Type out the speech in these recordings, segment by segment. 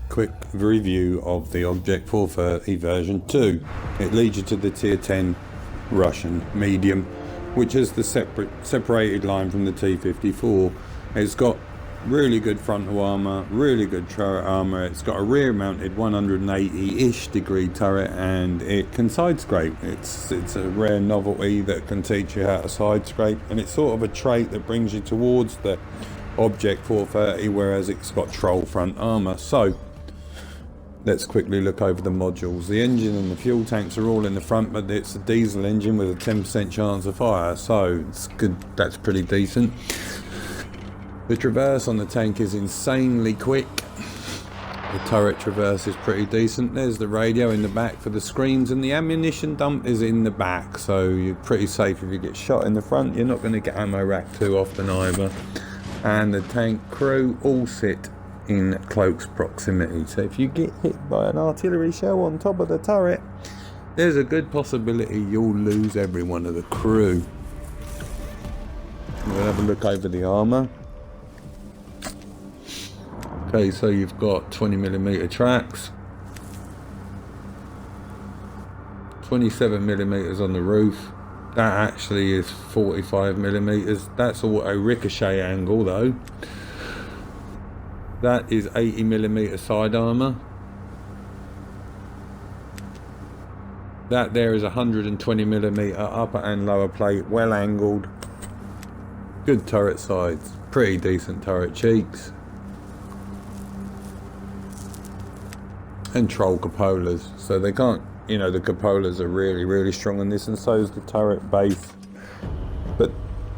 quick review of the Object 430 version 2. It leads you to the tier 10 Russian medium, which is the separated line from the T-54. It's got really good frontal armour, really good turret armour. It's got a rear mounted 180-ish degree turret, and it can side scrape. It's a rare novelty that can teach you how to side scrape, and it's sort of a trait that brings you towards the Object 430, whereas it's got troll front armour. So let's quickly look over the modules. The engine and the fuel tanks are all in the front, but it's a diesel engine with a 10% chance of fire, so it's good. That's pretty decent. The traverse on the tank is insanely quick. The turret traverse is pretty decent. There's the radio in the back for the screens, and the ammunition dump is in the back, so you're pretty safe if you get shot in the front. You're not going to get ammo rack too often either. And the tank crew all sit in close proximity, so if you get hit by an artillery shell on top of the turret, there's a good possibility you'll lose every one of the crew. We'll have a look over the armour. Okay, so you've got 20mm tracks, 27mm on the roof. That actually is 45mm. That's auto ricochet angle though. That is 80mm side armour. That there is 120mm upper and lower plate, well angled. Good turret sides, pretty decent turret cheeks. And troll cupolas, so they can't, you know, the cupolas are really strong on this, and so is the turret base. But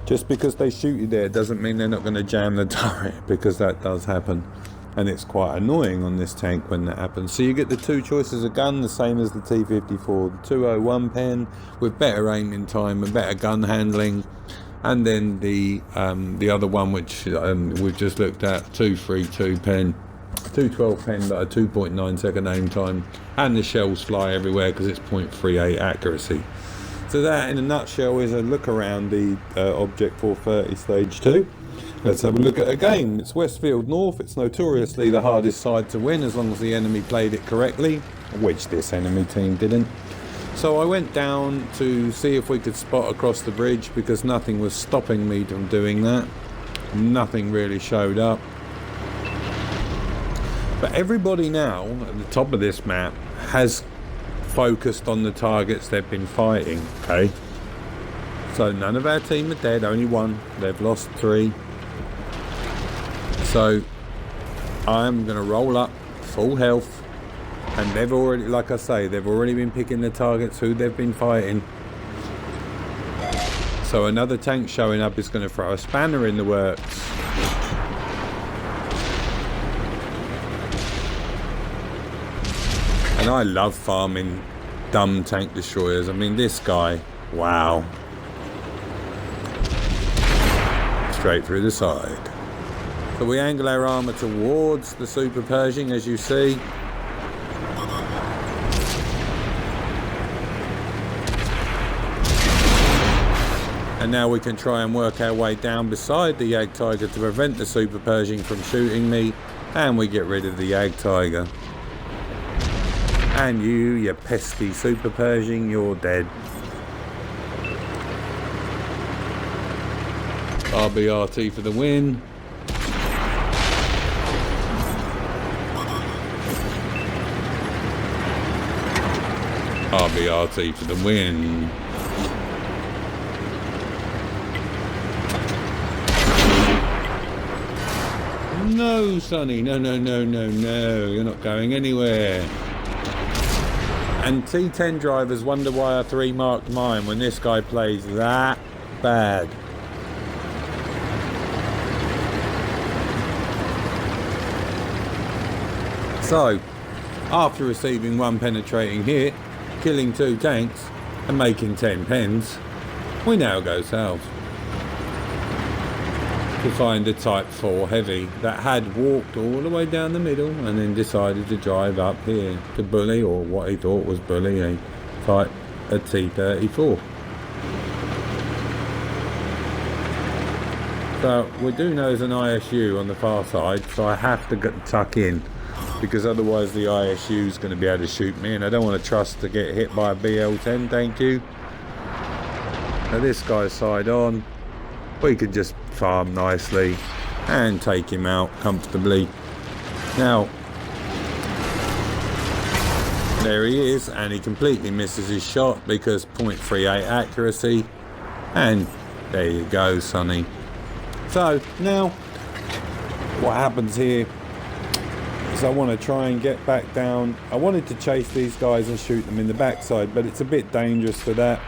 just because they shoot you there doesn't mean they're not going to jam the turret, because that does happen, and it's quite annoying on this tank when that happens. So you get the two choices of gun, the same as the T-54, the 201 pen with better aiming time and better gun handling, and then the other one which we've just looked at, 232 pen. 212 pen, but a 2.9 second aim time, and the shells fly everywhere because it's 0.38 accuracy. So that in a nutshell is a look around the Object 430 Stage 2. Let's have a look at a game. It's Westfield North. It's notoriously the hardest side to win as long as the enemy played it correctly, which this enemy team didn't. So I went down to see if we could spot across the bridge, because nothing was stopping me from doing that. Nothing really showed up. But everybody now at the top of this map has focused on the targets they've been fighting, okay? So none of our team are dead, only one. They've lost 3. So I'm going to roll up full health, and they've already, like I say, they've already been picking the targets who they've been fighting. So another tank showing up is going to throw a spanner in the works. And I love farming dumb tank destroyers. I mean, this guy, wow. Straight through the side. So we angle our armour towards the Super Pershing, as you see. And now we can try and work our way down beside the Jagdtiger to prevent the Super Pershing from shooting me. And we get rid of the Jagdtiger. And you pesky Super Pershing, you're dead. RBRT for the win. RBRT for the win. No, Sonny, no, you're not going anywhere. And T10 drivers wonder why I 3-marked mine when this guy plays that bad. So, after receiving 1 penetrating hit, killing 2 tanks, and making 10 pens, we now go south to find a Type 4 Heavy that had walked all the way down the middle and then decided to drive up here to bully, or what he thought was bully, a T-34. So we do know there's an ISU on the far side, so I have to tuck in. because otherwise the ISU is going to be able to shoot me, and I don't want to trust to get hit by a BL-10, thank you. Now this guy's side on, we could just farm nicely and take him out comfortably. Now, there he is, and he completely misses his shot because 0.38 accuracy, and there you go, Sonny. So now what happens here is I want to try and get back down. I wanted to chase these guys and shoot them in the backside, but it's a bit dangerous for that.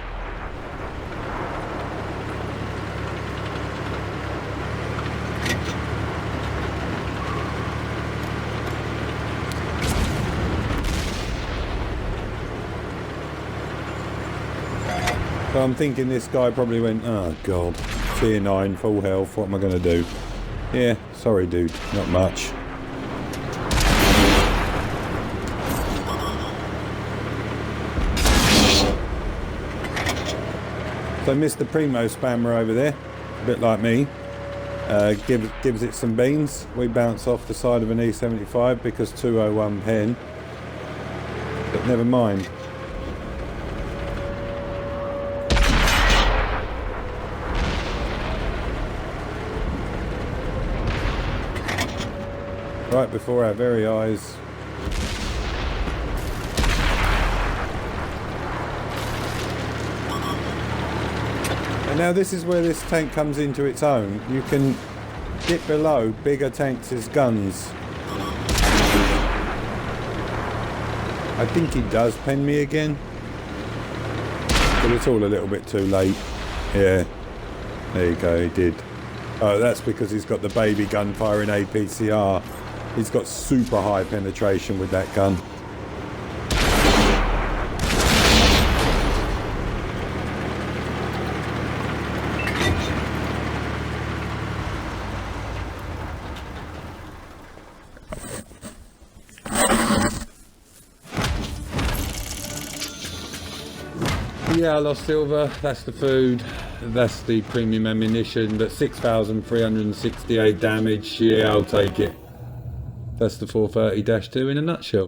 So I'm thinking this guy probably went, oh god, tier 9, full health, what am I going to do? Yeah, sorry dude, not much. So Mr. Primo Spammer over there, a bit like me, gives it some beans. We bounce off the side of an E75 because 201 pen, but never mind. Right before our very eyes. And now this is where this tank comes into its own. You can dip below bigger tanks' guns. I think he does pen me again, but it's all a little bit too late. Yeah, there you go, he did. Oh, that's because he's got the baby gun firing APCR. He's got super high penetration with that gun. Yeah, I lost silver, that's the food, that's the premium ammunition, but 6,368 damage, yeah, I'll take it. That's the 430-2 in a nutshell.